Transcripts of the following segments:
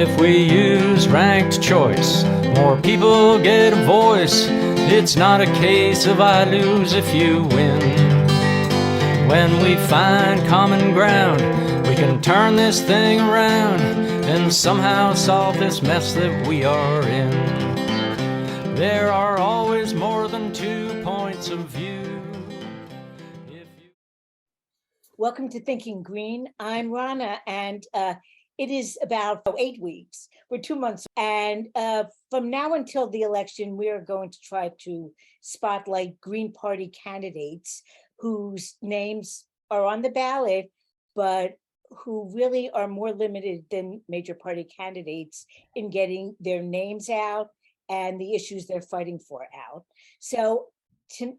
If we use ranked choice, more people get a voice. It's not a case of I lose if you win. When we find common ground, we can turn this thing around and somehow solve this mess that we are in. There are always more than 2 points of view. Welcome to Thinking Green. I'm Rana, and it is about 8 weeks. We're 2 months. And from now until the election, we are going to try to spotlight Green Party candidates whose names are on the ballot, but who really are more limited than major party candidates in getting their names out and the issues they're fighting for out. So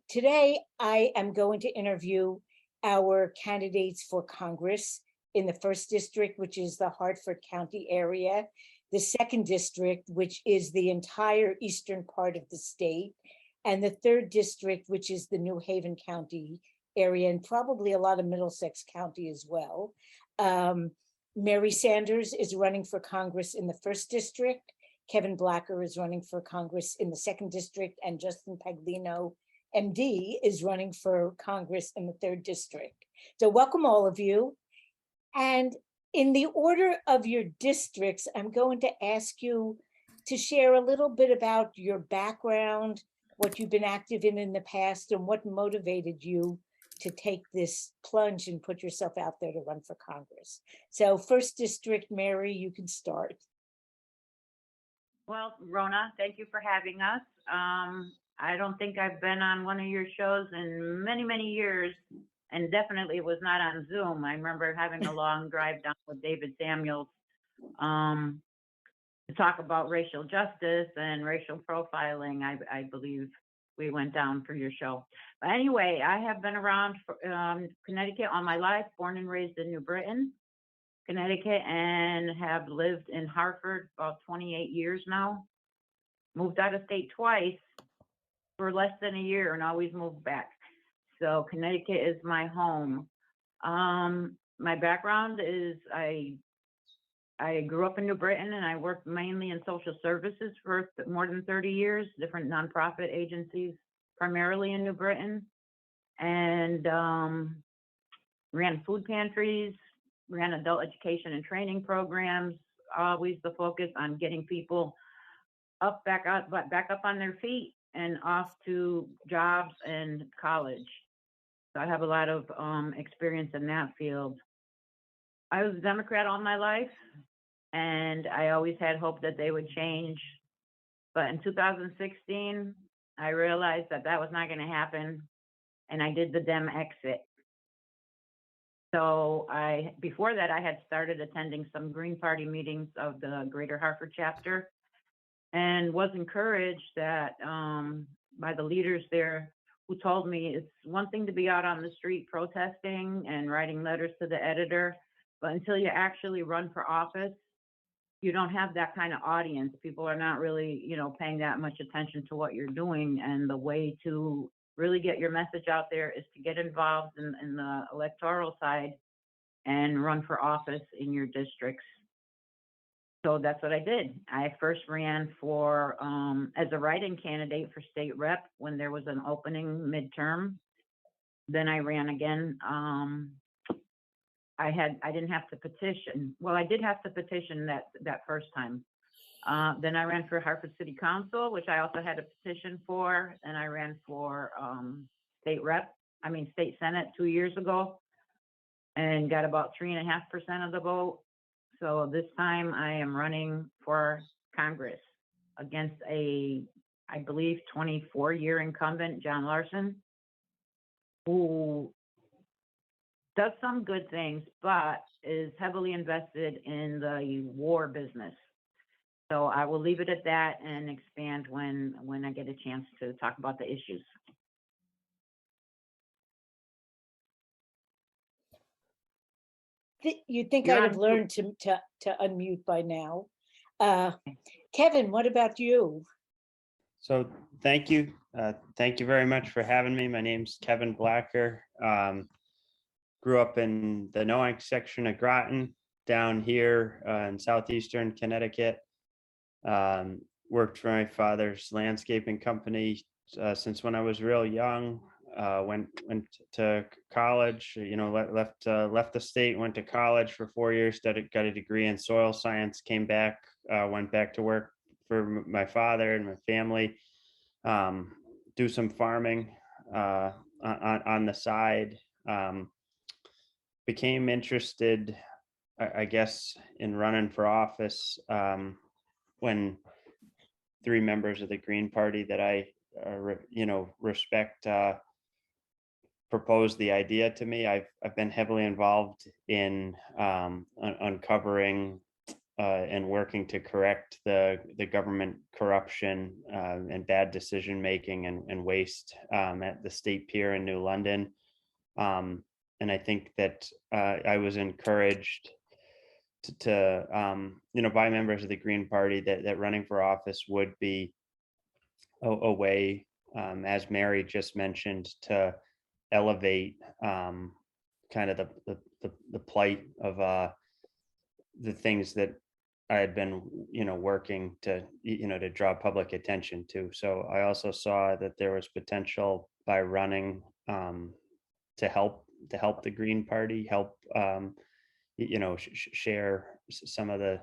today I am going to interview our candidates for Congress in the 1st district, which is the Hartford County area, the 2nd district, which is the entire eastern part of the state, and the 3rd district, which is the New Haven County area, and probably a lot of Middlesex County as well. Mary Sanders is running for Congress in the 1st district. Kevin Blacker is running for Congress in the 2nd district, and Justin Paglino, MD, is running for Congress in the 3rd district. So welcome all of you. And in the order of your districts, I'm going to ask you to share a little bit about your background, what you've been active in the past, and what motivated you to take this plunge and put yourself out there to run for Congress. So 1st district, Mary, you can start. Well, Rona, thank you for having us. I don't think I've been on one of your shows in many, many years, and definitely it was not on Zoom. I remember having a long drive down with David Samuels to talk about racial justice and racial profiling. I believe we went down for your show. But anyway, I have been around Connecticut all my life, born and raised in New Britain, Connecticut, and have lived in Hartford about 28 years now. Moved out of state twice for less than a year and always moved back. So Connecticut is my home. My background is I grew up in New Britain, and I worked mainly in social services for more than 30 years, different nonprofit agencies, primarily in New Britain, and ran food pantries, ran adult education and training programs, always the focus on getting people back up on their feet and off to jobs and college. So I have a lot of experience in that field. I was a Democrat all my life, and I always had hope that they would change. But in 2016, I realized that was not going to happen, and I did the Dem exit. So before that, I had started attending some Green Party meetings of the Greater Hartford chapter, and was encouraged that by the leaders there, who told me it's one thing to be out on the street protesting and writing letters to the editor, but until you actually run for office, you don't have that kind of audience. People are not really, paying that much attention to what you're doing. And the way to really get your message out there is to get involved in the electoral side and run for office in your districts. So that's what I did. I first ran for as a write-in candidate for state rep when there was an opening midterm. Then I ran again. I didn't have to petition. Well, I did have to petition that first time. Then I ran for Hartford City Council, which I also had a petition for. And I ran for state Senate 2 years ago, and got about 3.5% of the vote. So this time I am running for Congress against I believe, 24-year incumbent, John Larson, who does some good things, but is heavily invested in the war business. So I will leave it at that and expand when I get a chance to talk about the issues. You'd think I'd have learned to unmute by now. Kevin, what about you? So thank you. Thank you very much for having me. My name's Kevin Blacker. Grew up in the Noank section of Groton. down here in southeastern Connecticut. Worked for my father's landscaping company since when I was real young. Went to college. Left the state. Went to college for 4 years. Got a degree in soil science. Came back. Went back to work for my father and my family. Do some farming on the side. Became interested, I guess, in running for office when 3 members of the Green Party that I, respect, proposed the idea to me. I've been heavily involved in uncovering and working to correct the government corruption and bad decision making and waste at the state pier in New London. And I think that I was encouraged by members of the Green Party that running for office would be a way, as Mary just mentioned, to elevate kind of the plight of the things that I had been, working to draw public attention to. So I also saw that there was potential by running to help the Green Party, help share some of the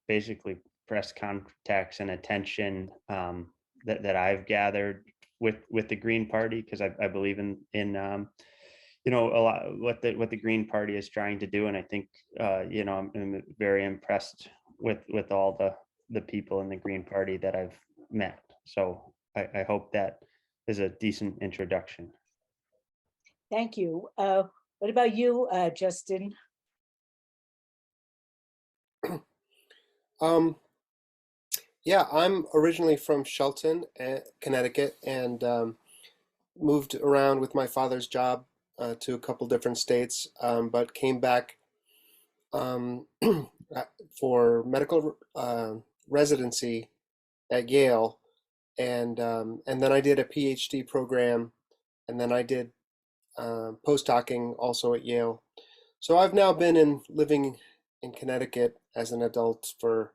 basically press contacts and attention that I've gathered with the Green Party, because I believe in a lot what the Green Party is trying to do, and I think I'm very impressed with all the people in the Green Party that I've met. So I hope that is a decent introduction. Thank you. What about you, Justin? Yeah, I'm originally from Shelton, Connecticut, and moved around with my father's job to a couple different states, but came back for medical residency at Yale, and then I did a PhD program, and then I did postdocing also at Yale. So I've now been living in Connecticut as an adult for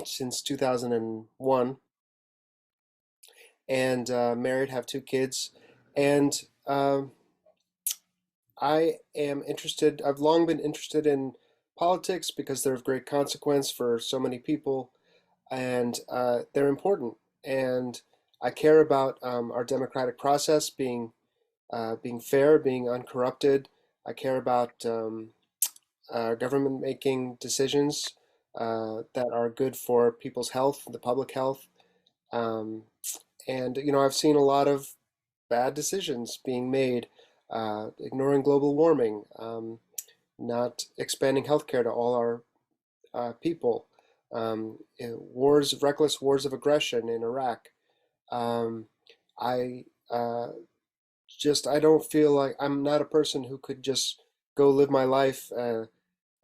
since 2001, and married, have 2 kids, and I am interested. I've long been interested in politics because they're of great consequence for so many people, and they're important. And I care about our democratic process being fair, being uncorrupted. I care about government making decisions that are good for people's health, the public health. And I've seen a lot of bad decisions being made, ignoring global warming, not expanding healthcare to all our people, reckless wars of aggression in Iraq. I I don't feel like I'm not a person who could just go live my life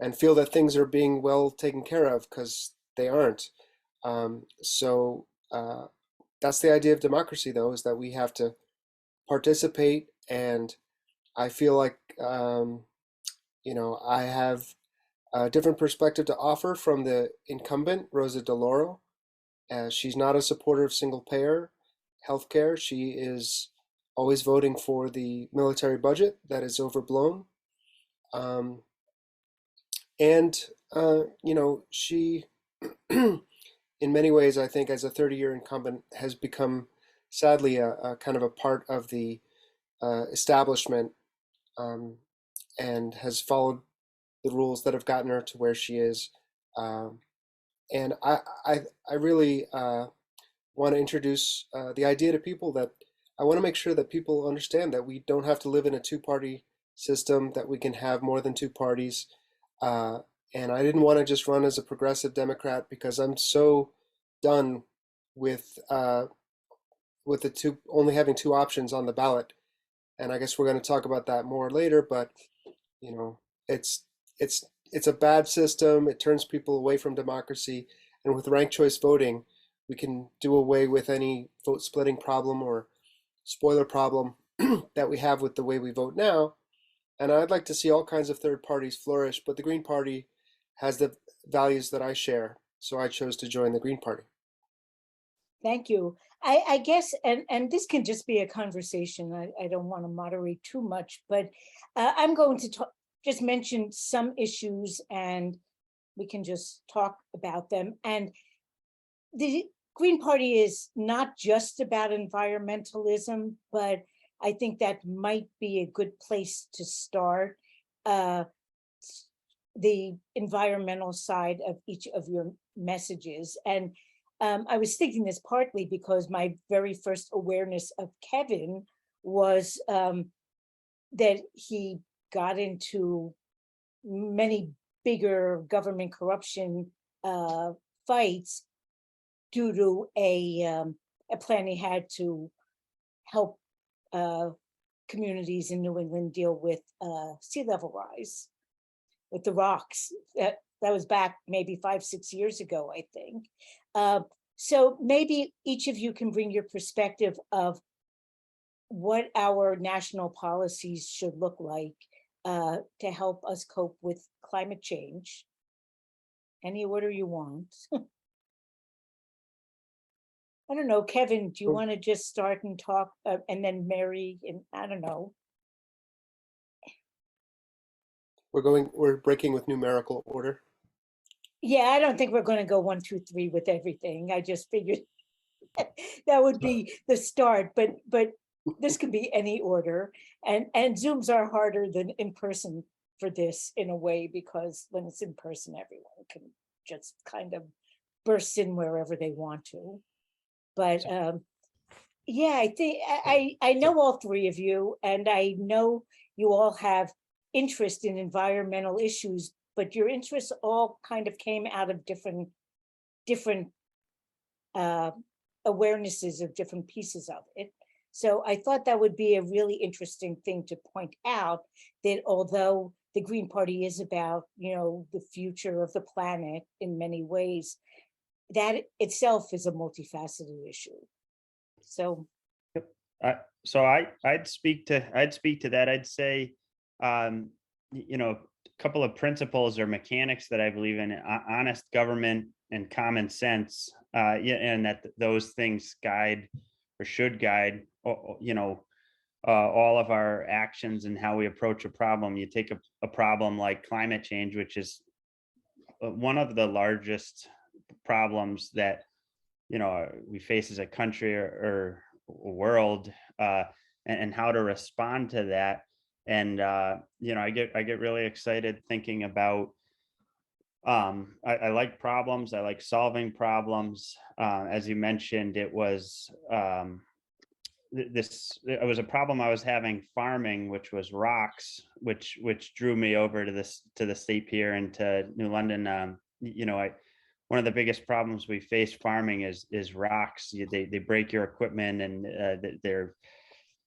and feel that things are being well taken care of, because they aren't. So that's the idea of democracy, though, is that we have to participate. And I feel like, I have a different perspective to offer from the incumbent, Rosa DeLauro. She's not a supporter of single payer healthcare. She is always voting for the military budget that is overblown. She, in many ways, I think, as a 30-year incumbent, has become, sadly, a kind of a part of the establishment, and has followed the rules that have gotten her to where she is. And I really want to introduce the idea to people that I want to make sure that people understand that we don't have to live in a 2-party system, that we can have more than 2 parties. And I didn't want to just run as a progressive Democrat because I'm so done with only having 2 options on the ballot. And I guess we're going to talk about that more later. But it's a bad system. It turns people away from democracy. And with ranked choice voting, we can do away with any vote splitting problem or spoiler problem that we have with the way we vote now. And I'd like to see all kinds of third parties flourish, but the Green Party has the values that I share, so I chose to join the Green Party. Thank you. I guess, and this can just be a conversation. I don't want to moderate too much, but I'm going to just mention some issues and we can just talk about them. And the Green Party is not just about environmentalism, but I think that might be a good place to start. The environmental side of each of your messages. And I was thinking this partly because my very first awareness of Kevin was that he got into many bigger government corruption fights due to a plan he had to help communities in New England deal with sea level rise, with the rocks. That was back maybe 5-6 years ago, I think. So maybe each of you can bring your perspective of what our national policies should look like to help us cope with climate change. Any order you want. I don't know, Kevin, do you want to just start and talk and then Mary, and I don't know. We're breaking with numerical order. Yeah, I don't think we're going to go 1, 2, 3 with everything. I just figured that would be the start, but this could be any order. And Zooms are harder than in person for this in a way, because when it's in person, everyone can just kind of burst in wherever they want to. But yeah, I think I know all three of you, and I know you all have interest in environmental issues, but your interests all kind of came out of different awarenesses of different pieces of it. So I thought that would be a really interesting thing to point out, that although the Green Party is about, the future of the planet in many ways, that itself is a multifaceted issue. So I'd speak to that. I'd say, a couple of principles or mechanics that I believe in: honest government and common sense. And that those things guide or should guide, all of our actions and how we approach a problem. You take a problem like climate change, which is one of the largest problems that we face as a country or world, and how to respond to that. And I get really excited thinking about, I like problems. I like solving problems. As you mentioned, it was it was a problem I was having farming, which was rocks, which drew me over to the state pier and to New London. One of the biggest problems we face farming is rocks. They break your equipment, and they're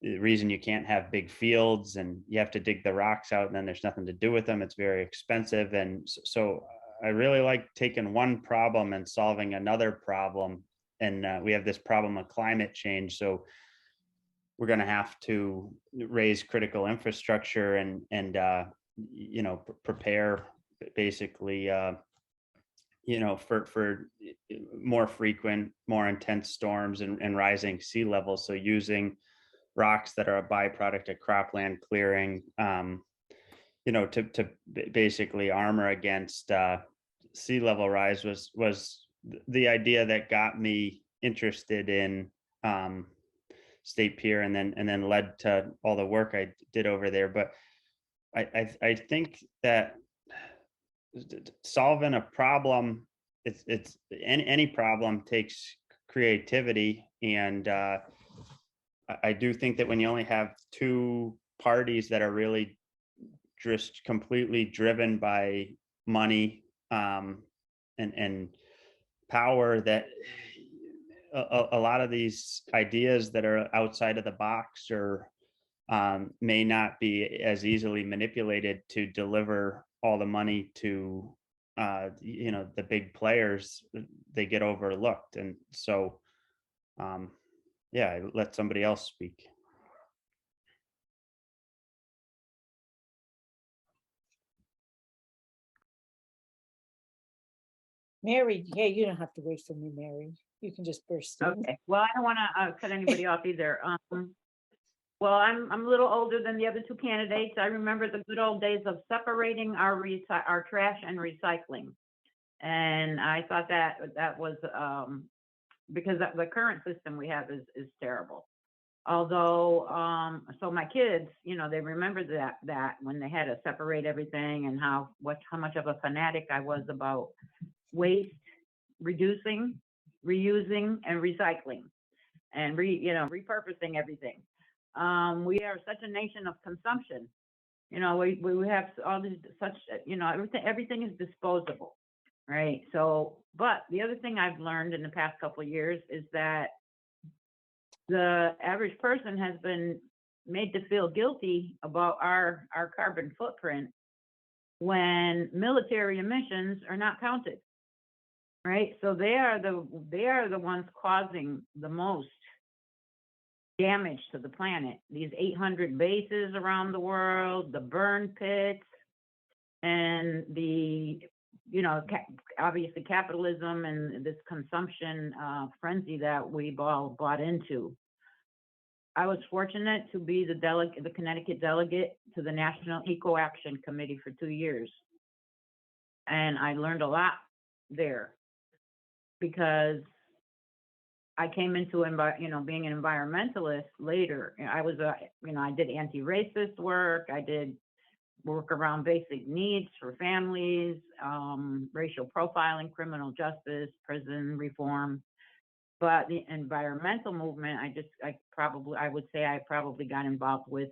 the reason you can't have big fields, and you have to dig the rocks out, and then there's nothing to do with them. It's very expensive. And so I really like taking one problem and solving another problem. And we have this problem of climate change. So we're going to have to raise critical infrastructure and prepare basically, for more frequent, more intense storms and rising sea levels. So using rocks that are a byproduct of cropland clearing, to basically armor against sea level rise was the idea that got me interested in State Pier, and then led to all the work I did over there. But I think that solving a problem, it's any problem takes creativity. And I do think that when you only have two parties that are really just completely driven by money and power, that a lot of these ideas that are outside of the box or may not be as easily manipulated to deliver all the money to the big players. They get overlooked. And so I let somebody else speak. Mary, yeah, you don't have to wait for me, Mary. You can just burst in. Okay, well, I don't want to cut anybody off either. Well, I'm a little older than the other two candidates. I remember the good old days of separating our trash and recycling. And I thought that was because the current system we have is terrible. Although, so my kids, you know, they remember that when they had to separate everything and how much of a fanatic I was about waste, reducing, reusing, and recycling, and repurposing everything. We are such a nation of consumption. You know, we have all these everything is disposable, right? So, but the other thing I've learned in the past couple of years is that the average person has been made to feel guilty about our carbon footprint when military emissions are not counted, right? So they are the ones causing the most damage to the planet. These 800 bases around the world, the burn pits, and the obviously capitalism and this consumption frenzy that we've all bought into. I was fortunate to be the Connecticut delegate to the National Eco Action Committee for 2 years. And I learned a lot there because I came into being an environmentalist later. I was I did anti-racist work. I did work around basic needs for families, racial profiling, criminal justice, prison reform. But the environmental movement, I would say I probably got involved with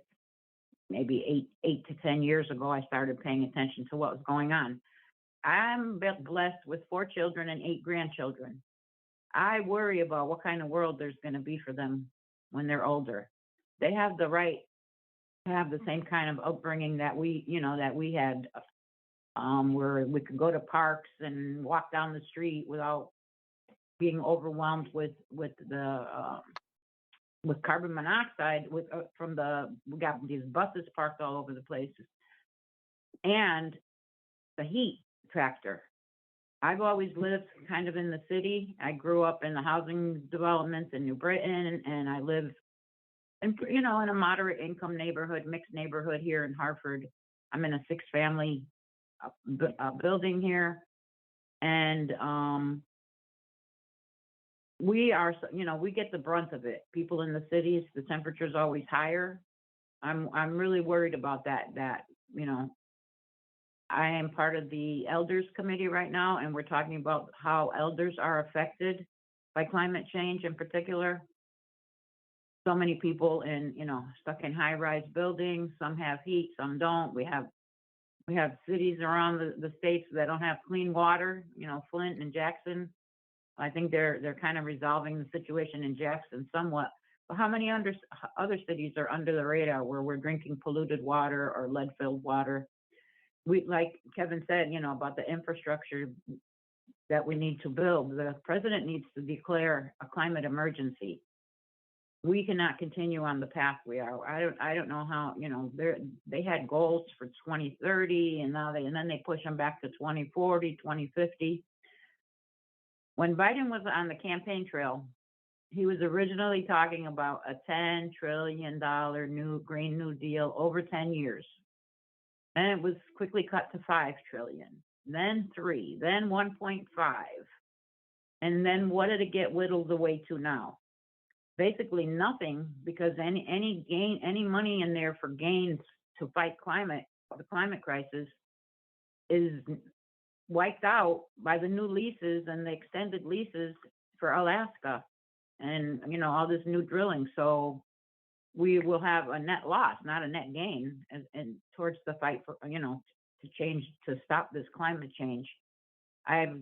maybe 8 to 10 years ago. I started paying attention to what was going on. I'm blessed with 4 children and 8 grandchildren. I worry about what kind of world there's going to be for them when they're older. They have the right to have the same kind of upbringing that we had, where we could go to parks and walk down the street without being overwhelmed with carbon monoxide we got these buses parked all over the place, and the heat factor. I've always lived kind of in the city. I grew up in the housing developments in New Britain, and I live in a moderate income neighborhood, mixed neighborhood here in Hartford. I'm in a 6-family building here, and we get the brunt of it. People in the cities, the temperature's always higher. I'm really worried about that. I am part of the elders committee right now, and we're talking about how elders are affected by climate change in particular. So many people stuck in high-rise buildings. Some have heat, some don't. We have cities around the states that don't have clean water. Flint and Jackson. I think they're kind of resolving the situation in Jackson somewhat. But how many other cities are under the radar where we're drinking polluted water or lead-filled water? Like Kevin said, about the infrastructure that we need to build. The president needs to declare a climate emergency. We cannot continue on the path we are. I don't know how. They had goals for 2030, and then they push them back to 2040, 2050. When Biden was on the campaign trail, he was originally talking about a $10 trillion new Green New Deal over 10 years. And it was quickly cut to 5 trillion, then 3, then 1.5. And then what did it get whittled away to now? Basically nothing, because any money in there for gains to fight the climate crisis is wiped out by the new leases and the extended leases for Alaska and all this new drilling. So we will have a net loss, not a net gain, and towards the fight for to stop this climate change. I've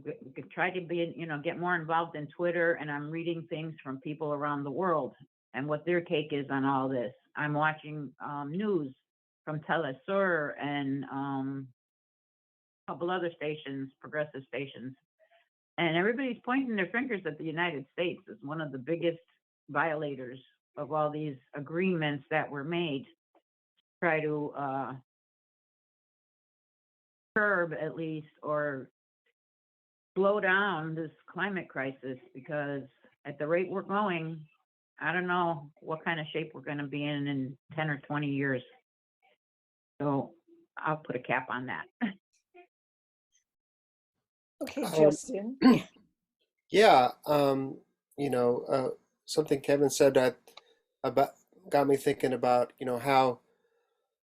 tried to get more involved in Twitter, and I'm reading things from people around the world and what their take is on all this. I'm watching news from Telesur and a couple other stations, progressive stations, and everybody's pointing their fingers at the United States as one of the biggest violators of all these agreements that were made to try to curb at least or slow down this climate crisis, because at the rate we're going, I don't know what kind of shape we're going to be in 10 or 20 years. So I'll put a cap on that. Okay, Um, Justin. Yeah, something Kevin said that about got me thinking about, how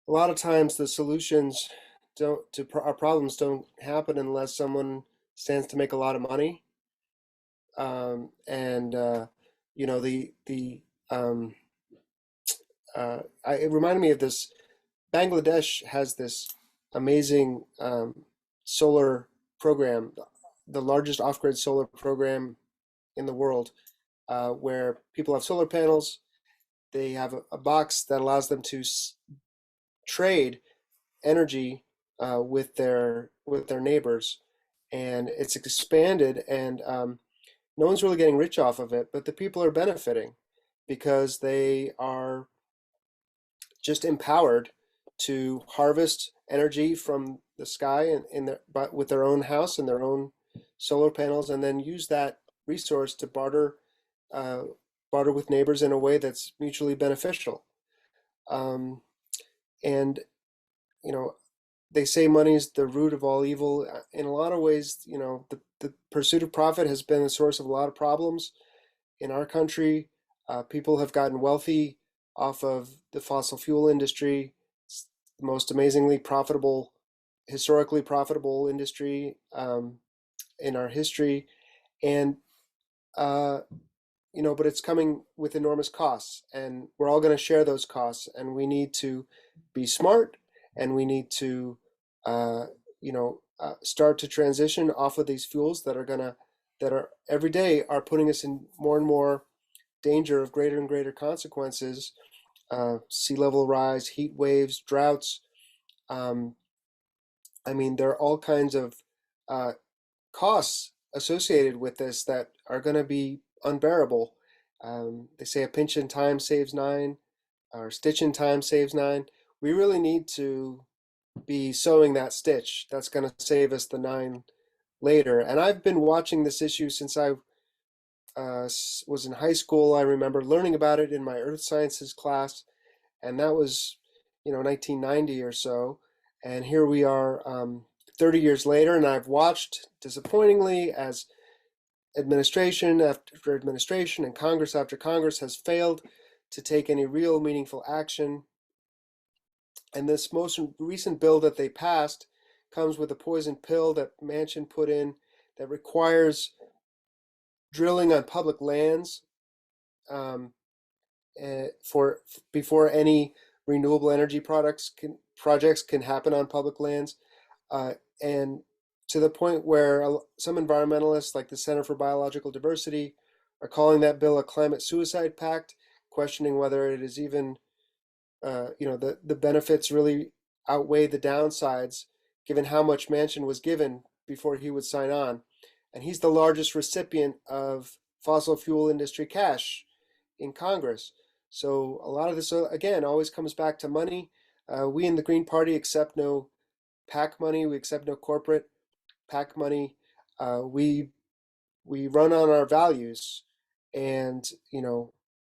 a lot of times the solutions our problems don't happen unless someone stands to make a lot of money. And the it reminded me of this. Bangladesh has this amazing solar program, the largest off-grid solar program in the world, where people have solar panels. They have a box that allows them to trade energy with their neighbors, and it's expanded, and no one's really getting rich off of it, but the people are benefiting because they are just empowered to harvest energy from the sky but with their own house and their own solar panels, and then use that resource to uh, barter with neighbors in a way that's mutually beneficial. Um, and you know, they say money is the root of all evil. In a lot of ways, the pursuit of profit has been the source of a lot of problems in our country. People have gotten wealthy off of the fossil fuel industry. It's the most amazingly profitable, historically profitable industry in our history. And, but it's coming with enormous costs, and we're all going to share those costs. And we need to be smart, and we need to, start to transition off of these fuels that are every day are putting us in more and more danger of greater and greater consequences, sea level rise, heat waves, droughts. Um, there are all kinds of uh, costs associated with this that are going to be unbearable. They say a pinch in time saves nine, or stitch in time saves nine. We really need to be sewing that stitch that's going to save us the nine later. And I've been watching this issue since I was in high school. I remember learning about it in my earth sciences class, and that was, 1990 or so. And here we are, 30 years later, and I've watched disappointingly as administration after administration and Congress after Congress has failed to take any real meaningful action. And this most recent bill that they passed comes with a poison pill that Manchin put in that requires drilling on public lands um, for before any renewable energy projects can happen on public lands, and to the point where some environmentalists, like the Center for Biological Diversity, are calling that bill a climate suicide pact, questioning whether it is even, the benefits really outweigh the downsides, given how much Manchin was given before he would sign on. And he's the largest recipient of fossil fuel industry cash in Congress. So a lot of this, again, always comes back to money. We in the Green Party accept no PAC money. We accept no corporate PAC money. We run on our values, and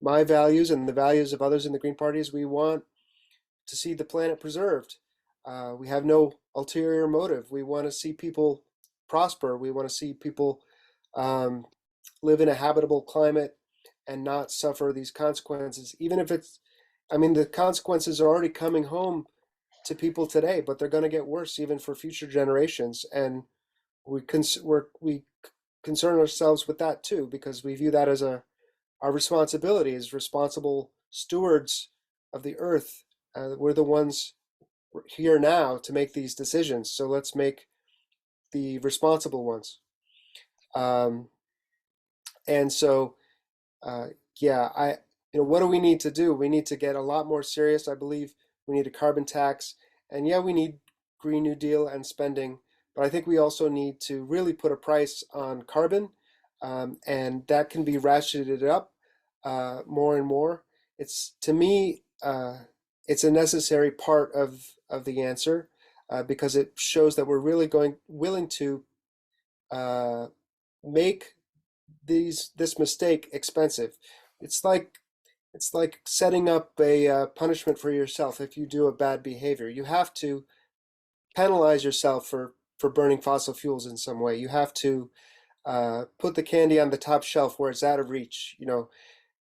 my values and the values of others in the Green Party is we want to see the planet preserved. We have no ulterior motive. We want to see people prosper. We want to see people live in a habitable climate and not suffer these consequences. Even if the consequences are already coming home to people today, but they're going to get worse even for future generations. And we concern ourselves with that too, because we view that as our responsibility as responsible stewards of the earth. We're the ones here now to make these decisions. So let's make the responsible ones. And so, what do we need to do? We need to get a lot more serious. I believe we need a carbon tax, and we need Green New Deal and spending, but I think we also need to really put a price on carbon, and that can be ratcheted up more and more. To me, it's a necessary part of the answer, because it shows that we're really willing to make this mistake expensive. It's like setting up a punishment for yourself if you do a bad behavior. You have to penalize yourself for burning fossil fuels in some way. You have to put the candy on the top shelf where it's out of reach. You know,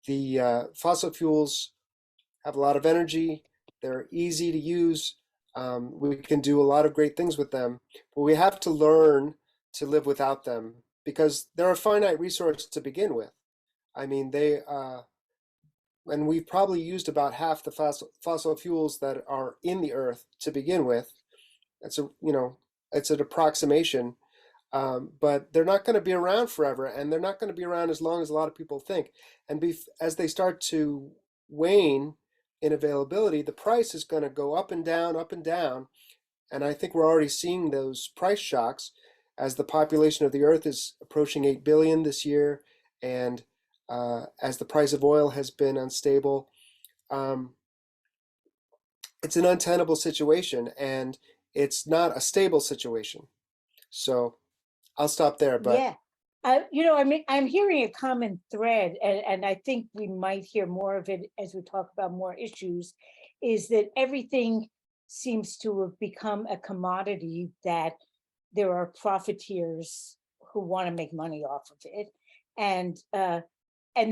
the fossil fuels have a lot of energy. They're easy to use. We can do a lot of great things with them, but we have to learn to live without them because they're a finite resource to begin with. I mean, and we've probably used about half the fossil fuels that are in the earth to begin with. It's it's an approximation, but they're not going to be around forever, and they're not going to be around as long as a lot of people think. And as they start to wane in availability, the price is going to go up and down, up and down. And I think we're already seeing those price shocks as the population of the earth is approaching 8 billion this year, and as the price of oil has been unstable. It's an untenable situation, and it's not a stable situation. So I'll stop there, but Yeah. I mean, I'm hearing a common thread, and I think we might hear more of it as we talk about more issues, is that everything seems to have become a commodity that there are profiteers who want to make money off of it. And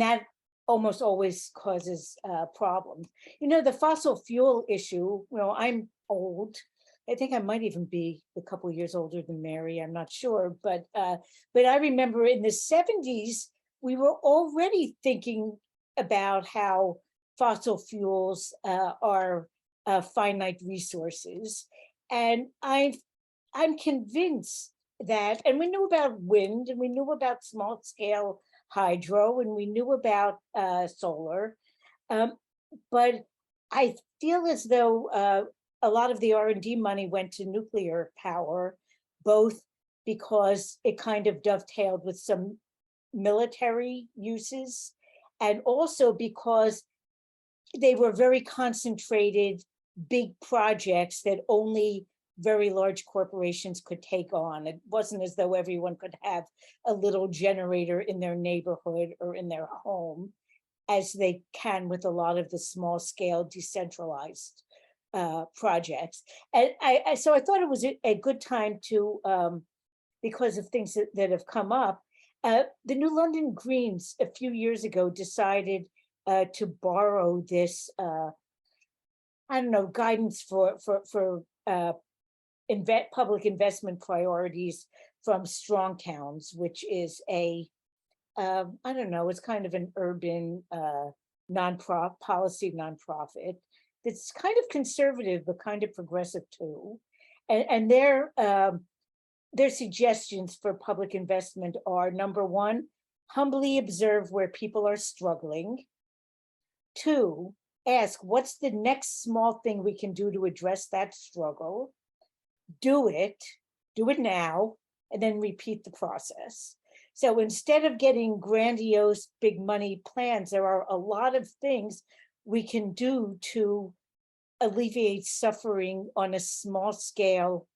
that almost always causes problems. The fossil fuel issue, I'm old. I think I might even be a couple of years older than Mary. I'm not sure, but I remember in the 70s we were already thinking about how fossil fuels are finite resources, and I'm convinced that, and we knew about wind, and we knew about small scale hydro, and we knew about solar, but I feel as though a lot of the R&D money went to nuclear power, both because it kind of dovetailed with some military uses, and also because they were very concentrated, big projects that only very large corporations could take on. It wasn't as though everyone could have a little generator in their neighborhood or in their home, as they can with a lot of the small scale decentralized projects. And so I thought it was a good time to, because of things that have come up, the New London Greens a few years ago decided to borrow this, I don't know, guidance for public investment priorities from Strong Towns, which is I don't know, it's kind of an urban policy nonprofit that's kind of conservative but kind of progressive too. And their suggestions for public investment are: number one, humbly observe where people are struggling. Two, ask what's the next small thing we can do to address that struggle. Do it now, and then repeat the process. So instead of getting grandiose big money plans, there are a lot of things we can do to alleviate suffering on a small scale,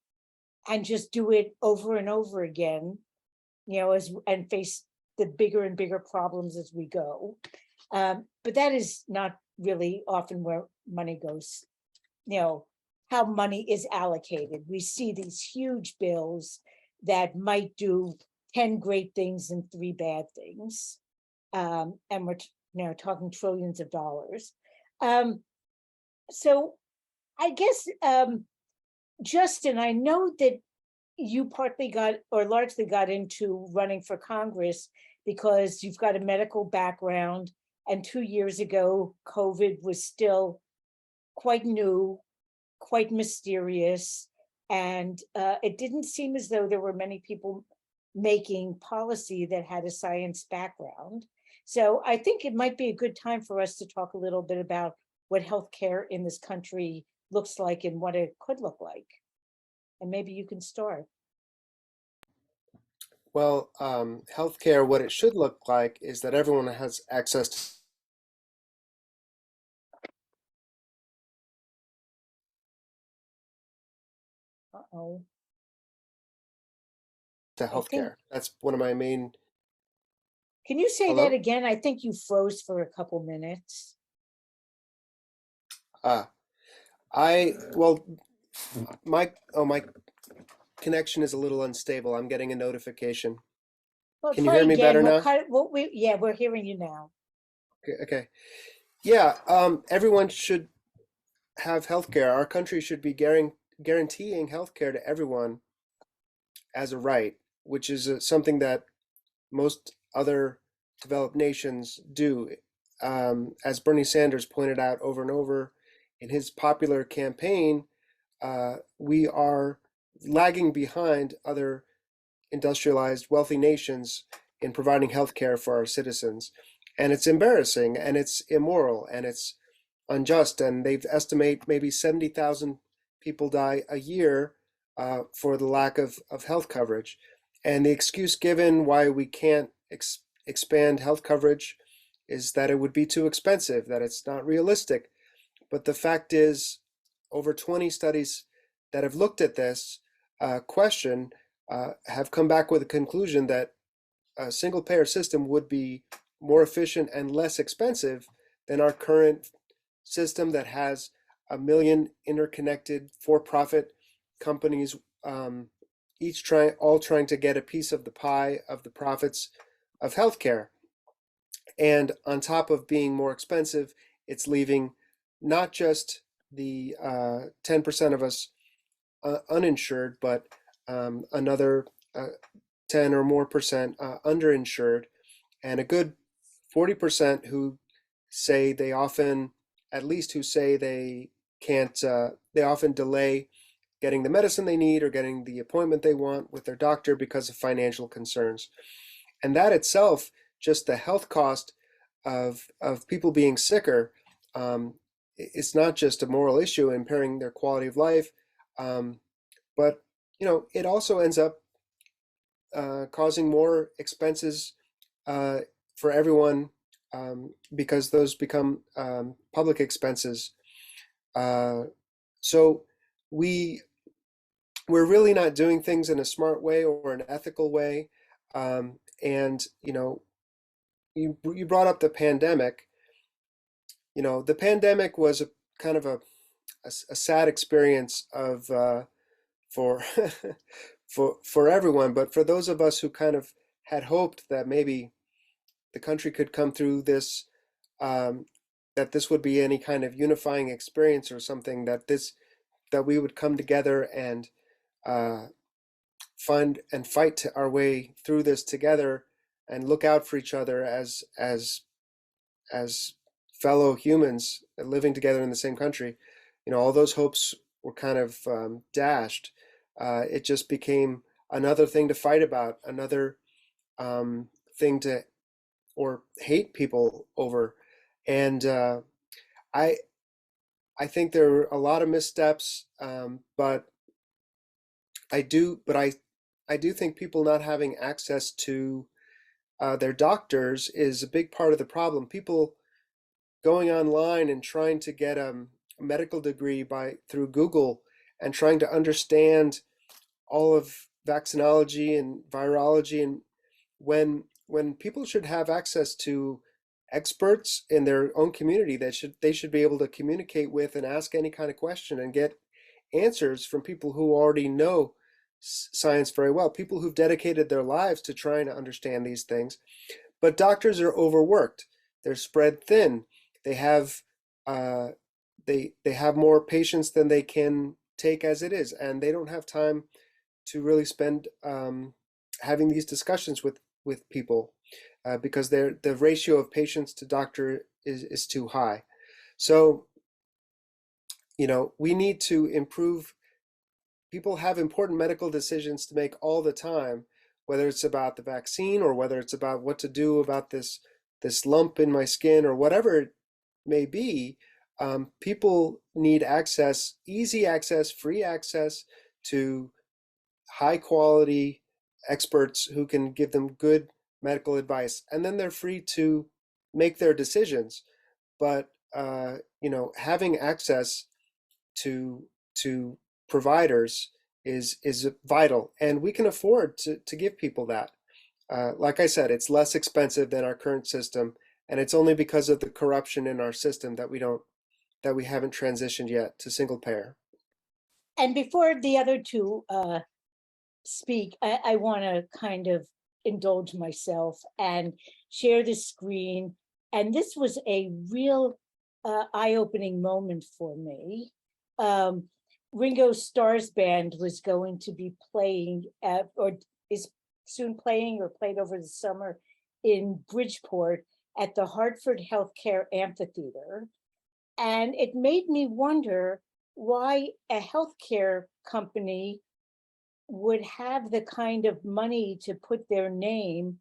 and just do it over and over again, and face the bigger and bigger problems as we go. But that is not really often where money goes, how money is allocated. We see these huge bills that might do 10 great things and 3 bad things. And we're now talking trillions of dollars. So I guess, Justin, I know that you partly got, or largely got, into running for Congress because you've got a medical background, and 2 years ago, COVID was still quite new, quite mysterious, and it didn't seem as though there were many people making policy that had a science background. So I think it might be a good time for us to talk a little bit about what healthcare in this country looks like and what it could look like. And maybe you can start. well, healthcare, what it should look like is that everyone has access to Uh-oh. to I think, healthcare. That's one of my main. can you say Hello? that again? I think you froze for a couple minutes. Well, my connection is a little unstable. I'm getting a notification. Well, Can you try hear me again. better We'll now? cut it. Yeah, we're hearing you now. Okay. Yeah, everyone should have healthcare. Our country should be guaranteeing healthcare to everyone as a right, which is something that most other developed nations do. As Bernie Sanders pointed out over and over in his popular campaign, we are lagging behind other industrialized, wealthy nations in providing healthcare for our citizens. And it's embarrassing, and it's immoral, and it's unjust. And they estimate maybe 70,000 people die a year for the lack of health coverage. And the excuse given why we can't expand health coverage is that it would be too expensive, that it's not realistic. But the fact is, over 20 studies that have looked at this question have come back with a conclusion that a single payer system would be more efficient and less expensive than our current system that has 1 million interconnected for-profit companies, all trying to get a piece of the pie of the profits of healthcare. And on top of being more expensive, it's leaving not just the 10% of us uninsured, but another 10 or more percent underinsured, and a good 40% who say they often, at least who say they can't, they often delay getting the medicine they need or getting the appointment they want with their doctor because of financial concerns. And that itself, just the health cost of people being sicker, it's not just a moral issue impairing their quality of life, but it also ends up causing more expenses for everyone because those become public expenses. So we're really not doing things in a smart way or an ethical way. And you brought up the pandemic. The pandemic was a kind of a sad experience of for for everyone, but for those of us who kind of had hoped that maybe the country could come through this, that this would be any kind of unifying experience or something, that we would come together and find and fight our way through this together and look out for each other as fellow humans living together in the same country. All those hopes were kind of dashed. It just became another thing to fight about, another thing to or hate people over. And I think there were a lot of missteps, but I do think people not having access to their doctors is a big part of the problem. People going online and trying to get a medical degree through Google and trying to understand all of vaccinology and virology, and when people should have access to experts in their own community, they should be able to communicate with and ask any kind of question and get answers from people who already know science very well, people who've dedicated their lives to trying to understand these things. But doctors are overworked. They're spread thin. They have they have more patients than they can take as it is, and they don't have time to really spend having these discussions with people because the ratio of patients to doctor is too high. So we need to improve. People have important medical decisions to make all the time, whether it's about the vaccine or whether it's about what to do about this lump in my skin or whatever it may be. People need access, easy access, free access to high quality experts who can give them good medical advice, and then they're free to make their decisions. But having access to providers is vital, and we can afford to give people that. Like I said, it's less expensive than our current system, and it's only because of the corruption in our system that we haven't transitioned yet to single payer. And before the other two speak, I want to kind of indulge myself and share the screen. And this was a real eye-opening moment for me. Ringo Starr's band was going to be playing at, or is soon playing or played over the summer in Bridgeport at the Hartford Healthcare Amphitheater. And it made me wonder why a healthcare company would have the kind of money to put their name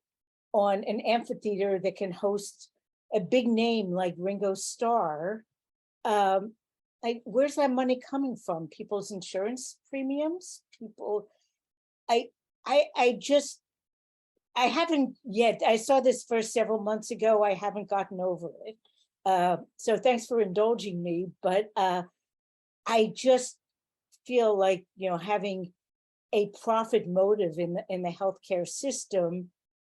on an amphitheater that can host a big name like Ringo Starr. Where's that money coming from? People's insurance premiums? I haven't yet. I saw this first several months ago. I haven't gotten over it. So thanks for indulging me, but I just feel like, having a profit motive in the healthcare system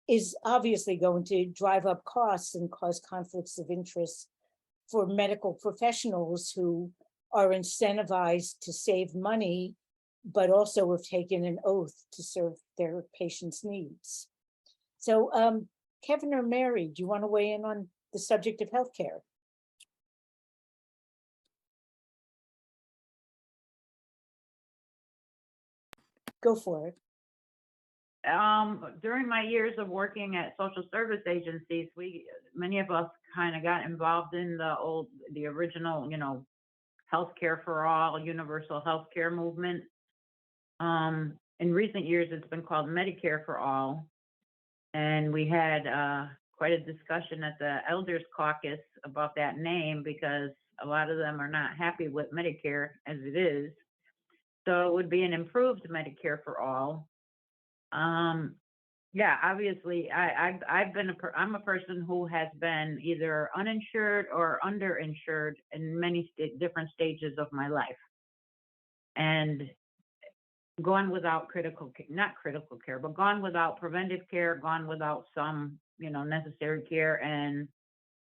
is obviously going to drive up costs and cause conflicts of interest for medical professionals who are incentivized to save money, but also have taken an oath to serve their patients' needs. So, Kevin or Mary, do you want to weigh in on the subject of healthcare? Go for it. During my years of working at social service agencies, many of us kind of got involved in the original, healthcare for all, universal healthcare movement. In recent years, it's been called Medicare for all. And we had quite a discussion at the Elders Caucus about that name, because a lot of them are not happy with Medicare as it is. So it would be an improved Medicare for all. Yeah, obviously, I'm a person who has been either uninsured or underinsured in many different stages of my life, and gone without not critical care, but gone without preventive care, gone without some, necessary care, and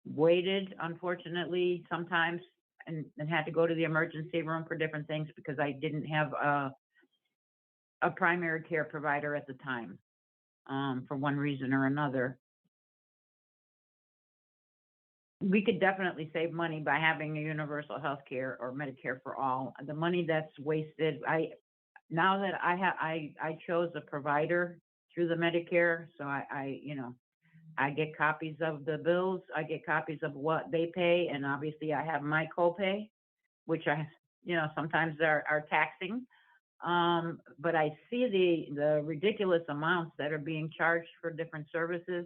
waited, unfortunately, sometimes, and had to go to the emergency room for different things because I didn't have a primary care provider at the time, for one reason or another. We could definitely save money by having a universal health care or Medicare for all. The money that's wasted, now that I chose a provider through the Medicare, so I get copies of the bills, I get copies of what they pay, and obviously I have my copay, which sometimes are taxing. But I see the ridiculous amounts that are being charged for different services.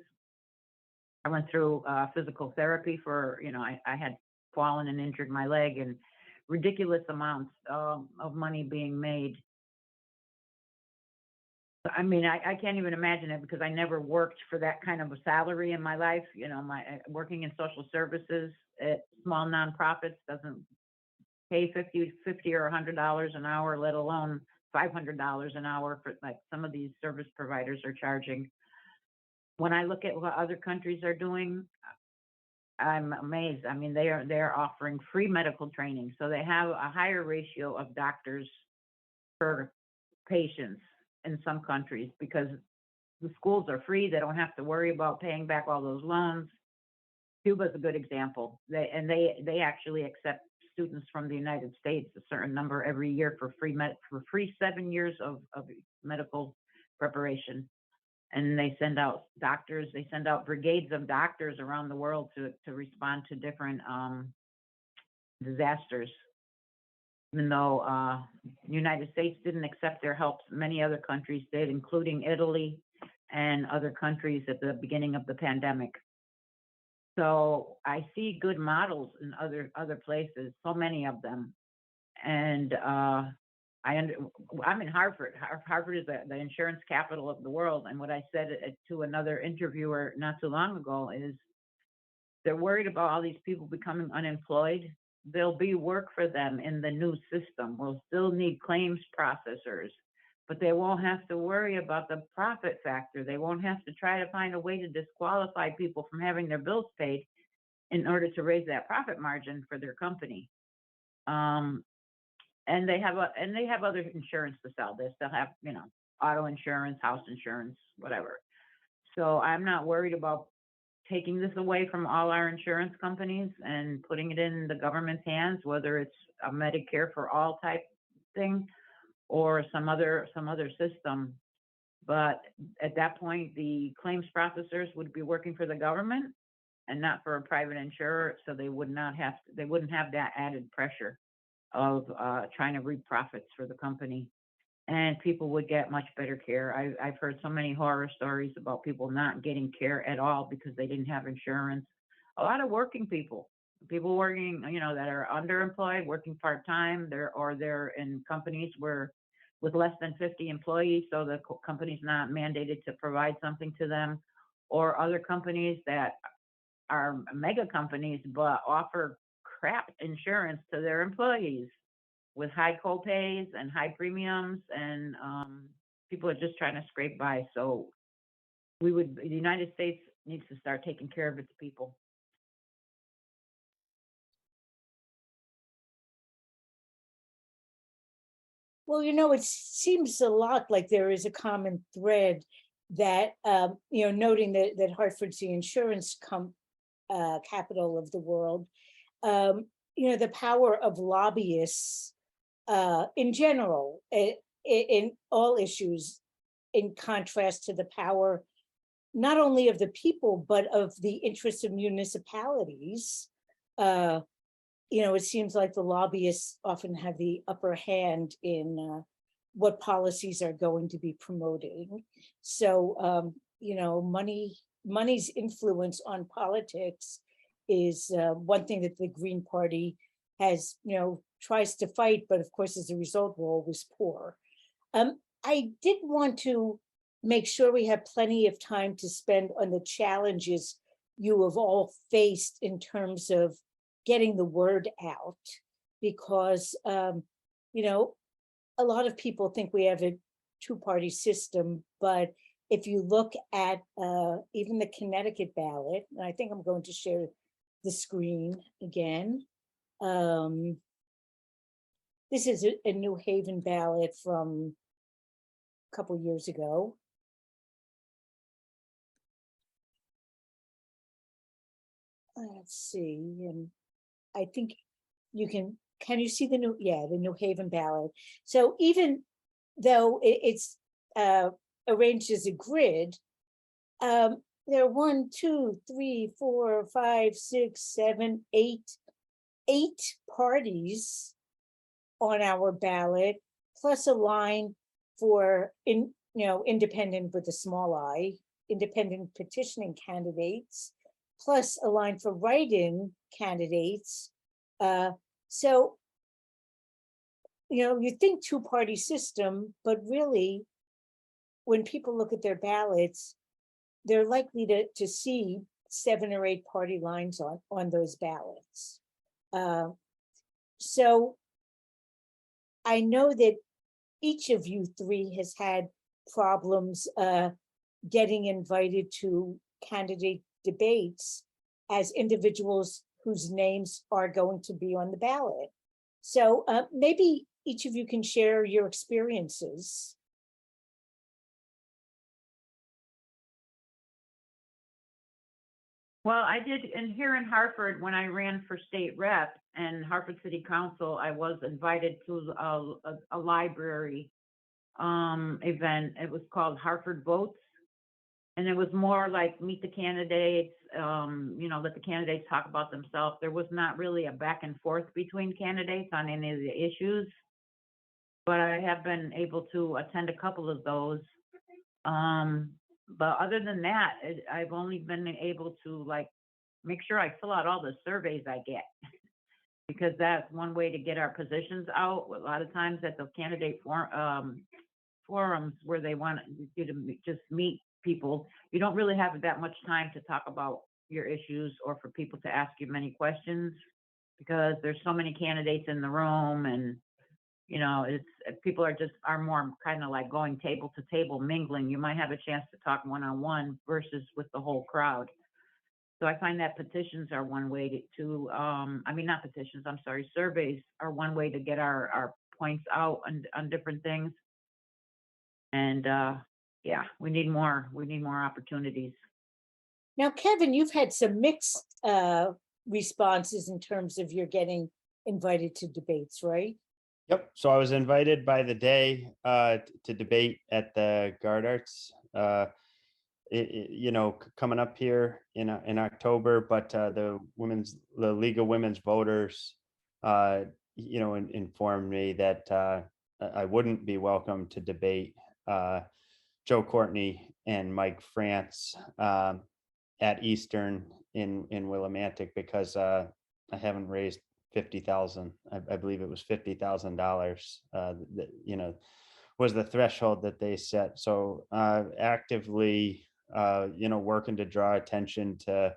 I went through physical therapy for, I had fallen and injured my leg, and ridiculous amounts of money being made. I mean, I can't even imagine it, because I never worked for that kind of a salary in my life. Working in social services at small nonprofits doesn't pay $50 or $100 an hour, let alone $500 an hour for like some of these service providers are charging. When I look at what other countries are doing, I'm amazed. I mean, they're offering free medical training, so they have a higher ratio of doctors per patients in some countries, because the schools are free. They don't have to worry about paying back all those loans. Cuba's a good example. They actually accept students from the United States, a certain number every year for free 7 years of medical preparation. And they send out doctors, they send out brigades of doctors around the world to respond to different disasters. Even though the United States didn't accept their help, many other countries did, including Italy and other countries at the beginning of the pandemic. So I see good models in other places, so many of them. And I'm in Hartford. Hartford is the insurance capital of the world. And what I said to another interviewer not too long ago is they're worried about all these people becoming unemployed. there'll be work for them in the new system. We'll still need claims processors, but they won't have to worry about the profit factor. They won't have to try to find a way to disqualify people from having their bills paid in order to raise that profit margin for their company. And they have other insurance to sell. They still have, auto insurance, house insurance, whatever. So I'm not worried about taking this away from all our insurance companies and putting it in the government's hands, whether it's a Medicare for all type thing or some other system. But at that point, the claims processors would be working for the government and not for a private insurer, so they wouldn't have that added pressure of trying to reap profits for the company, and people would get much better care. I've heard so many horror stories about people not getting care at all because they didn't have insurance. A lot of working people working, that are underemployed, working part-time, they're in companies with less than 50 employees, so the company's not mandated to provide something to them, or other companies that are mega companies but offer crap insurance to their employees with high co-pays and high premiums, and people are just trying to scrape by. So the United States needs to start taking care of its people. Well, it seems a lot like there is a common thread that, noting that Hartford's the insurance capital of the world, the power of lobbyists in general, in all issues, in contrast to the power not only of the people, but of the interests of municipalities. It seems like the lobbyists often have the upper hand in what policies are going to be promoting. So, money's influence on politics is one thing that the Green Party has, tries to fight, but of course, as a result, we're always poor. I did want to make sure we have plenty of time to spend on the challenges you have all faced in terms of getting the word out, because, a lot of people think we have a two-party system, but if you look at even the Connecticut ballot, and I think I'm going to share the screen again. This is a New Haven ballot from a couple years ago. Let's see, and I think you can you see the New Haven ballot? So even though it's arranged as a grid, there are 1, 2, 3, 4, 5, 6, 7, 8 parties on our ballot, plus a line for independent with a small I, independent petitioning candidates, plus a line for write-in candidates. So, you think two-party system, but really, when people look at their ballots, they're likely to see 7 or 8 party lines on those ballots. So I know that each of you three has had problems getting invited to candidate debates as individuals whose names are going to be on the ballot. So maybe each of you can share your experiences. Well, I did, and here in Hartford, when I ran for state rep and Hartford City Council, I was invited to a library event. It was called Hartford Votes. And it was more like meet the candidates, let the candidates talk about themselves. There was not really a back and forth between candidates on any of the issues, but I have been able to attend a couple of those. But other than that, I've only been able to make sure I fill out all the surveys I get, because that's one way to get our positions out. A lot of times at the candidate forums where they want you to just meet people, you don't really have that much time to talk about your issues or for people to ask you many questions, because there's so many candidates in the room, and you know, people are more kind of like going table to table, mingling. You might have a chance to talk one-on-one versus with the whole crowd. So I find that petitions are one way I mean, not petitions, I'm sorry, surveys are one way to get our points out on different things. And yeah, we need more opportunities. Now, Kevin, you've had some mixed responses in terms of your getting invited to debates, right? Yep. So I was invited by the day to debate at the Guard Arts. You know, coming up here in October, but the League of Women's Voters, you know, informed me that I wouldn't be welcome to debate Joe Courtney and Mike France at Eastern in Willimantic because I haven't raised 50,000. I believe it was $50,000. That, you know, was the threshold that they set. So actively, you know, working to draw attention to,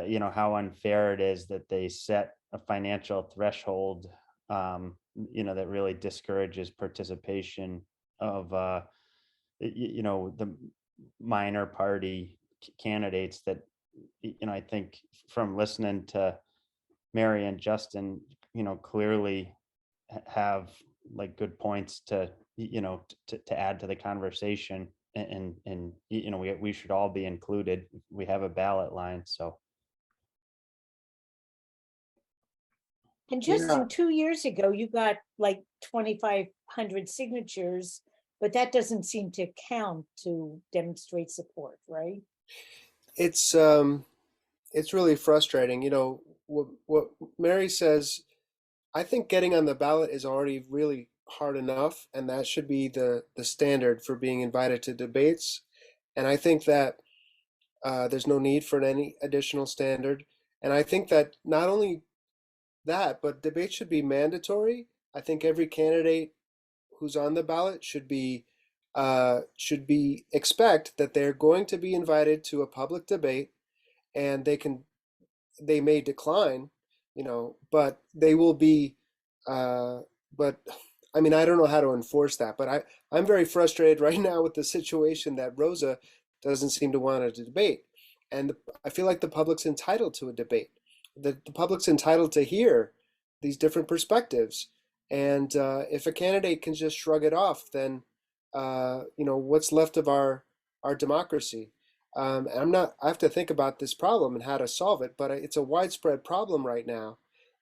you know, how unfair it is that they set a financial threshold, you know, that really discourages participation of, you know, the minor party candidates that, you know, I think from listening to Mary and Justin, you know, clearly have like good points to, you know, to add to the conversation, and you know, we should all be included. We have a ballot line, so. And Yeah. Justin, 2 years ago, you got like 2,500 signatures, but that doesn't seem to count to demonstrate support, right? It's really frustrating. You know, what Mary says, I think getting on the ballot is already really hard enough, and that should be the standard for being invited to debates. And I think that there's no need for any additional standard. And I think that not only that, but debates should be mandatory. I think every candidate who's on the ballot should be expect that they're going to be invited to a public debate, and they may decline, you know, but they will be. But I mean, I don't know how to enforce that. But I'm very frustrated right now with the situation that Rosa doesn't seem to want to debate, and I feel like the public's entitled to a debate. The public's entitled to hear these different perspectives, and if a candidate can just shrug it off, then you know, what's left of our democracy. I have to think about this problem and how to solve it, but it's a widespread problem right now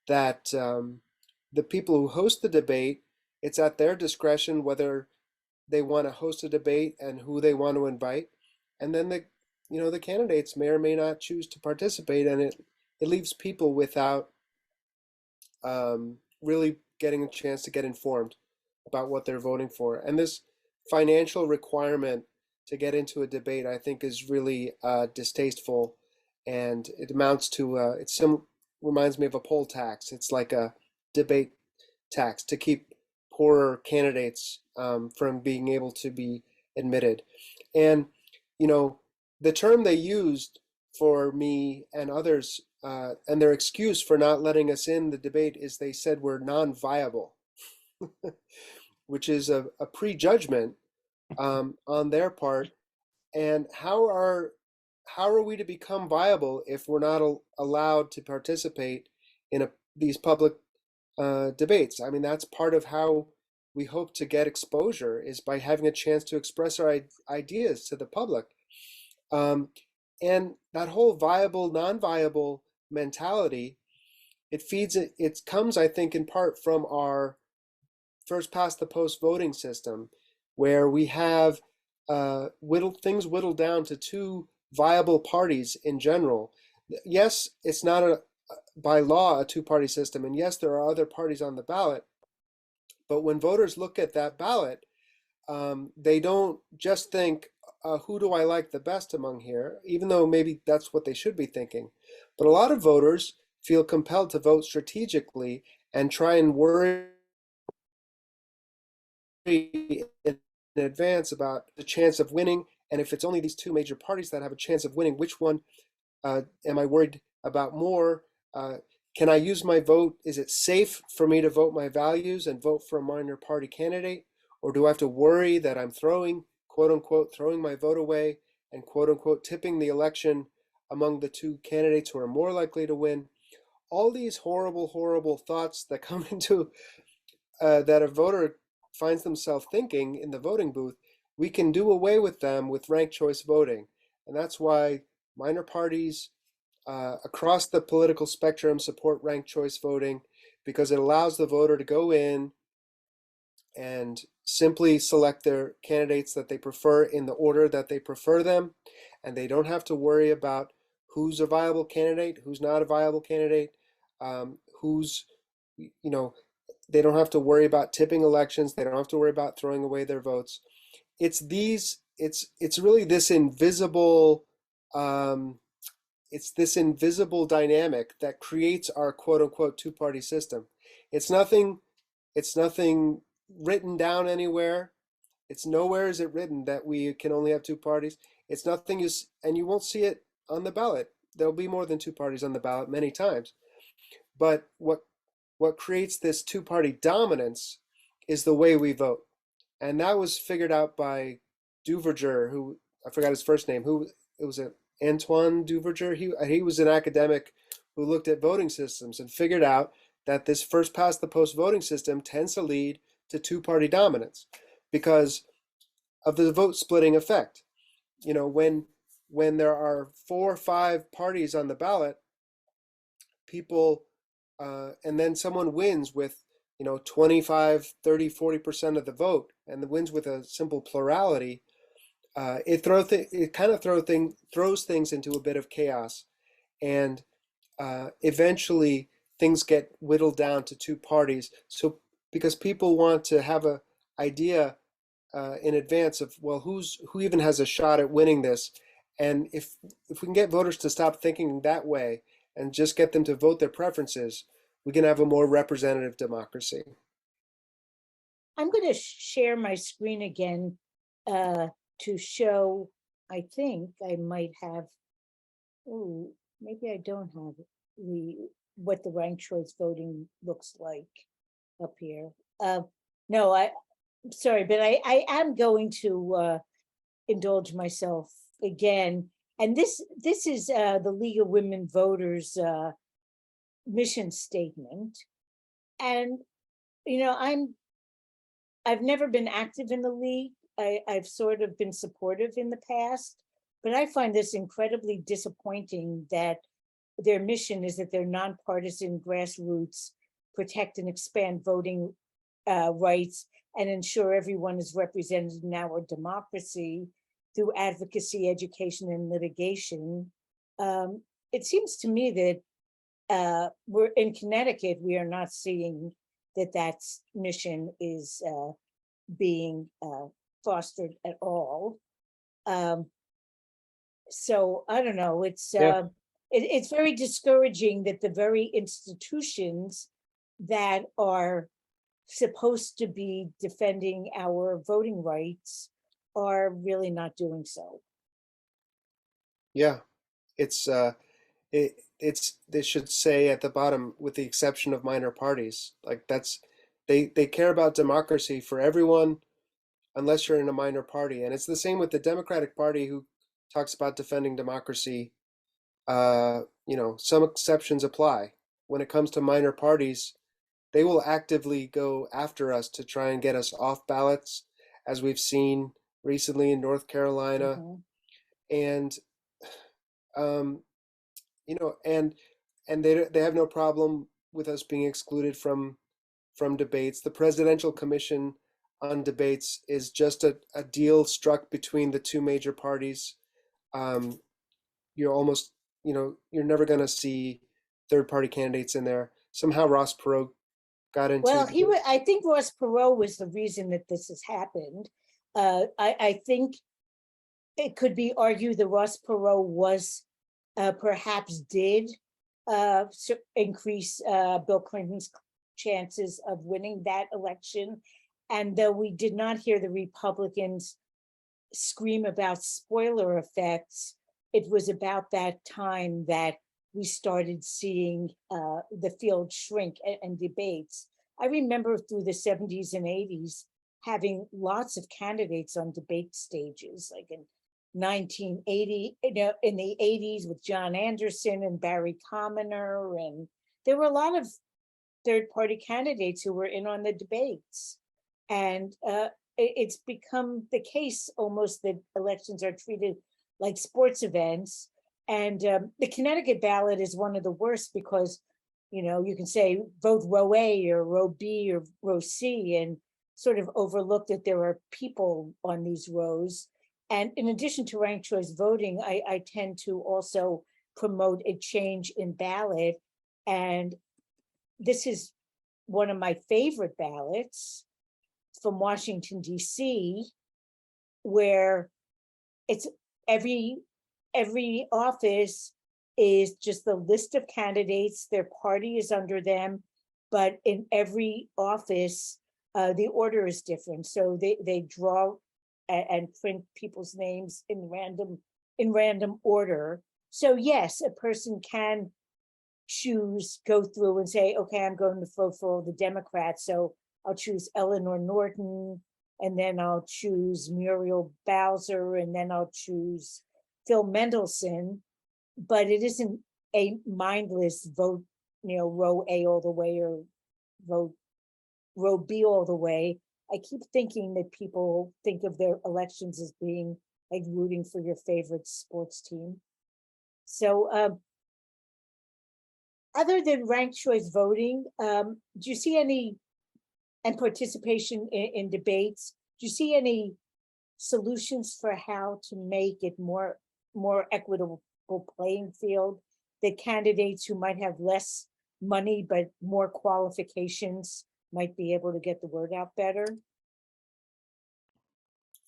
that the people who host the debate, it's at their discretion whether they want to host a debate and who they want to invite. And then you know, the candidates may or may not choose to participate, and it leaves people without really getting a chance to get informed about what they're voting for. And this financial requirement to get into a debate, I think, is really distasteful, and it amounts to reminds me of a poll tax. It's like a debate tax to keep poorer candidates from being able to be admitted. And you know, the term they used for me and others, and their excuse for not letting us in the debate, is they said we're non-viable, which is a prejudgment on their part. And how are we to become viable if we're not allowed to participate in these public debates? I mean, that's part of how we hope to get exposure, is by having a chance to express our ideas to the public. And that whole viable, non-viable mentality, it comes, I think, in part from our first past the post voting system, where we have things whittled down to two viable parties in general. Yes, it's not by law a two-party system, and yes, there are other parties on the ballot, but when voters look at that ballot, they don't just think, who do I like the best among here, even though maybe that's what they should be thinking. But a lot of voters feel compelled to vote strategically and try and worry in advance about the chance of winning. And if it's only these two major parties that have a chance of winning, which one am I worried about more? can I use my vote? Is it safe for me to vote my values and vote for a minor party candidate? Or do I have to worry that I'm throwing, quote unquote, throwing my vote away and quote unquote, tipping the election among the two candidates who are more likely to win? All these horrible, horrible thoughts that come into that a voter finds themselves thinking in the voting booth, we can do away with them with ranked choice voting. And that's why minor parties across the political spectrum support ranked choice voting, because it allows the voter to go in and simply select their candidates that they prefer in the order that they prefer them. And they don't have to worry about who's a viable candidate, who's not a viable candidate, who's, you know, they don't have to worry about tipping elections. They don't have to worry about throwing away their votes. It's really this invisible, it's this invisible dynamic that creates our quote unquote two-party system. It's nothing written down anywhere. It's nowhere is it written that we can only have two parties. It's nothing and you won't see it on the ballot. There'll be more than two parties on the ballot many times. But what creates this two-party dominance is the way we vote. And that was figured out by Duverger, who, I forgot his first name, Antoine Duverger. He was an academic who looked at voting systems and figured out that this first past the post voting system tends to lead to two-party dominance because of the vote splitting effect. You know, when there are 4 or 5 parties on the ballot, people and then someone wins with 25, 30, 40% of the vote, and wins with a simple plurality, it throws things into a bit of chaos, and eventually things get whittled down to two parties. So because people want to have a idea in advance of, well, who even has a shot at winning this, and if we can get voters to stop thinking that way and just get them to vote their preferences, we can have a more representative democracy. I'm going to share my screen again to show, I think I might have, oh, maybe I don't have what the ranked choice voting looks like up here. No, I'm sorry, but I am going to indulge myself again. And this is the League of Women Voters mission statement. And, I've never been active in the League. I've sort of been supportive in the past, but I find this incredibly disappointing that their mission is that they're nonpartisan, grassroots, protect and expand voting rights and ensure everyone is represented in our democracy through advocacy, education, and litigation. It seems to me that we're in Connecticut, we are not seeing that mission is being fostered at all. So I don't know, it's very discouraging that the very institutions that are supposed to be defending our voting rights are really not doing so. Yeah, they should say at the bottom, with the exception of minor parties, like they care about democracy for everyone unless you're in a minor party. And it's the same with the Democratic Party, who talks about defending democracy. Some exceptions apply. When it comes to minor parties, they will actively go after us to try and get us off ballots, as we've seen recently in North Carolina. And and they have no problem with us being excluded from debates. The Presidential Commission on Debates is just a deal struck between the two major parties. You're never going to see third-party candidates in there. Somehow Ross Perot got into. Well, I think Ross Perot was the reason that this has happened. I think it could be argued that Ross Perot was perhaps did increase Bill Clinton's chances of winning that election. And though we did not hear the Republicans scream about spoiler effects, it was about that time that we started seeing the field shrink and debates. I remember through the 70s and 80s having lots of candidates on debate stages, like in 1980, in the 80s with John Anderson and Barry Commoner. And there were a lot of third party candidates who were in on the debates. And it's become the case almost that elections are treated like sports events. And the Connecticut ballot is one of the worst because, you can say vote row A or row B or row C and sort of overlook that there are people on these rows. And in addition to ranked choice voting, I tend to also promote a change in ballot. And this is one of my favorite ballots from Washington, D.C., where it's every office is just the list of candidates, their party is under them, but in every office, the order is different. So they draw and print people's names in random order. So yes, a person can go through and say, okay, I'm going to vote for all the Democrats. So I'll choose Eleanor Norton, and then I'll choose Muriel Bowser, and then I'll choose Phil Mendelssohn. But it isn't a mindless vote, row A all the way or vote row B all the way. I keep thinking that people think of their elections as being like rooting for your favorite sports team. So other than ranked choice voting, do you see any, and participation in debates, do you see any solutions for how to make it more equitable playing field, that candidates who might have less money but more qualifications might be able to get the word out better?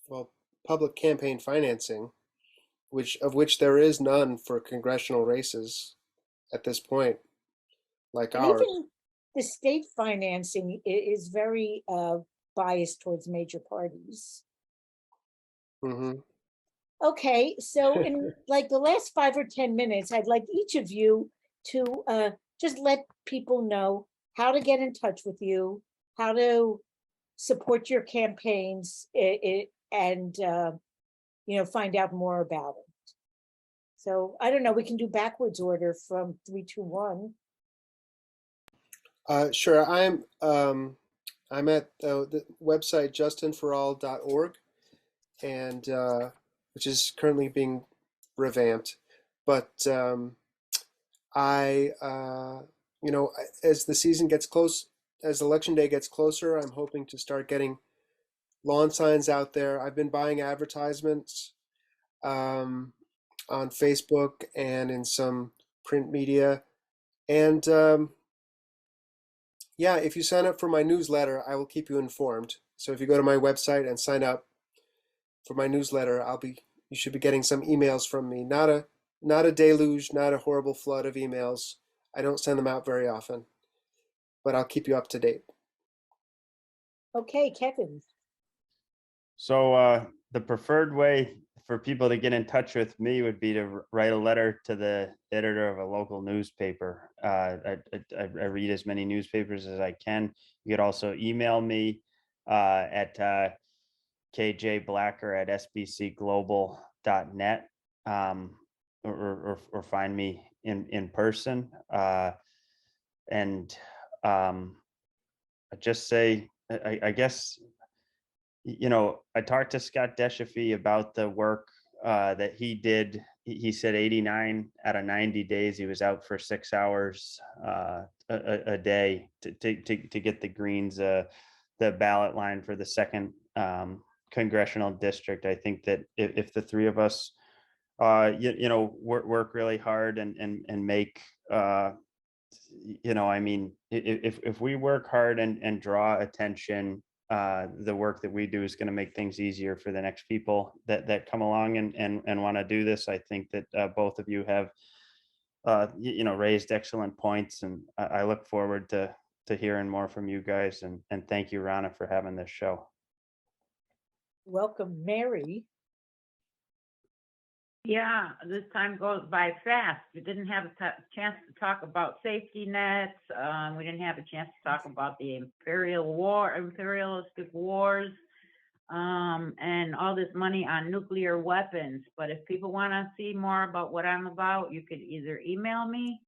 Well, public campaign financing, of which there is none for congressional races at this point, like And ours. even the state financing is very biased towards major parties. Hmm. Okay, so in like the last 5 or 10 minutes, I'd like each of you to just let people know how to get in touch with you, how to support your campaigns, and find out more about it. So I don't know, we can do backwards order from 3, 2, 1. Sure. I'm at the website justinforall.org, and which is currently being revamped. But as the season gets close, as election day gets closer, I'm hoping to start getting lawn signs out there. I've been buying advertisements on Facebook and in some print media, and yeah, if you sign up for my newsletter, I will keep you informed. So if you go to my website and sign up for my newsletter, you should be getting some emails from me. Not a deluge, not a horrible flood of emails. I don't send them out very often, but I'll keep you up to date. Okay, Kevin. So the preferred way for people to get in touch with me would be to write a letter to the editor of a local newspaper. I read as many newspapers as I can. You could also email me at kjblacker@sbcglobal.net, or find me in person. And I just say, I guess, I talked to Scott Deschaphy about the work that he did. He said 89 out of 90 days he was out for 6 hours a day to get the Greens the ballot line for the second congressional district. I think that if the three of us work really hard and make I mean, if we work hard and draw attention, the work that we do is going to make things easier for the next people that come along and want to do this. I think that both of you have raised excellent points, and I look forward to hearing more from you guys, and thank you, Rana, for having this show. Welcome, Mary. Yeah, this time goes by fast. We didn't have a chance to talk about safety nets. We didn't have a chance to talk about the imperialistic wars, and all this money on nuclear weapons. But if people want to see more about what I'm about, you could either email me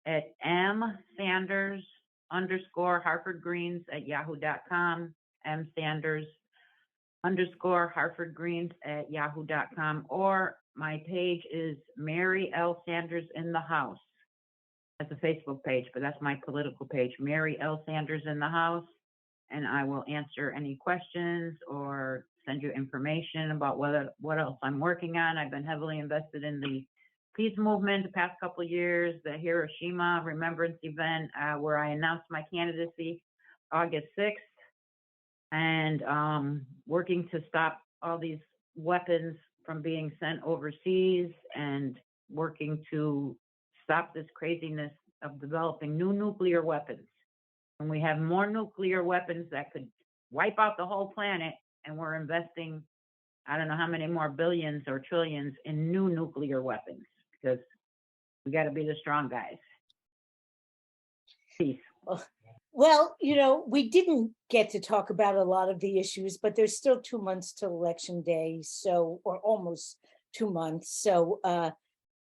at msanders_harfordgreens@yahoo.com, msanders_harfordgreens@yahoo.com, or my page is Mary L. Sanders in the House. That's a Facebook page, but that's my political page, Mary L. Sanders in the House. And I will answer any questions or send you information about what else I'm working on. I've been heavily invested in the peace movement the past couple of years, the Hiroshima Remembrance event, where I announced my candidacy August 6th, and working to stop all these weapons from being sent overseas, and working to stop this craziness of developing new nuclear weapons. And we have more nuclear weapons that could wipe out the whole planet, and we're investing, I don't know how many more billions or trillions in new nuclear weapons, because we got to be the strong guys. Peace. Well, we didn't get to talk about a lot of the issues, but there's still 2 months till Election Day, or almost 2 months. So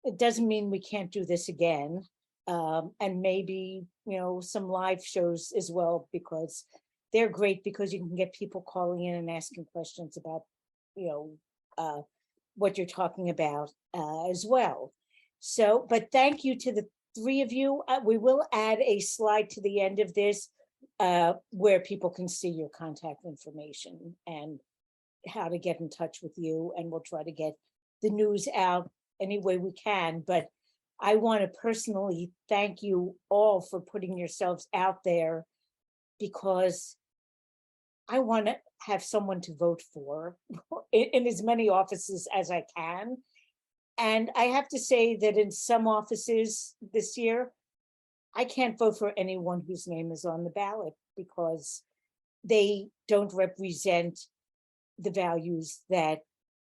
it doesn't mean we can't do this again. And maybe, some live shows as well, because they're great, because you can get people calling in and asking questions about, what you're talking about as well. So, but thank you to the 3 of you. We will add a slide to the end of this where people can see your contact information and how to get in touch with you. And we'll try to get the news out any way we can. But I want to personally thank you all for putting yourselves out there, because I want to have someone to vote for in as many offices as I can. And I have to say that in some offices this year, I can't vote for anyone whose name is on the ballot, because they don't represent the values that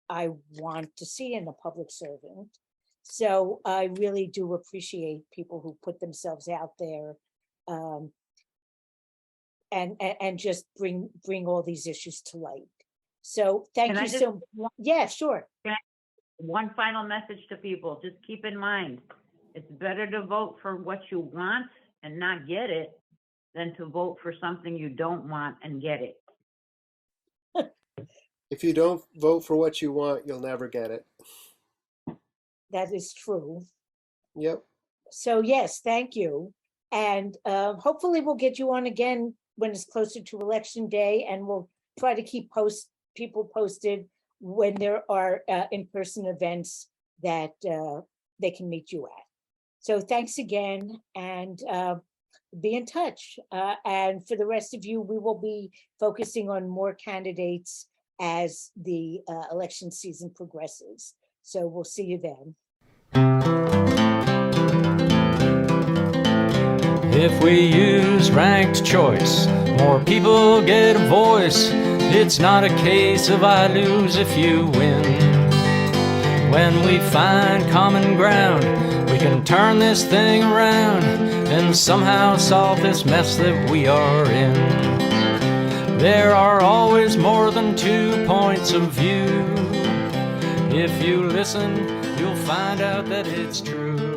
I want to see in a public servant. So I really do appreciate people who put themselves out there and just bring all these issues to light. So thank you so much. Yeah, sure. One final message to people: just keep in mind, it's better to vote for what you want and not get it than to vote for something you don't want and get it. If you don't vote for what you want, you'll never get it. That is true. Yep. So yes, thank you. And hopefully we'll get you on again when it's closer to Election Day, and we'll try to keep people posted when there are in-person events that they can meet you at. So thanks again, and be in touch. And for the rest of you, we will be focusing on more candidates as the election season progresses. So we'll see you then. If we use ranked choice, more people get a voice. It's not a case of I lose if you win. When we find common ground, we can turn this thing around and somehow solve this mess that we are in. There are always more than 2 points of view. If you listen, you'll find out that it's true.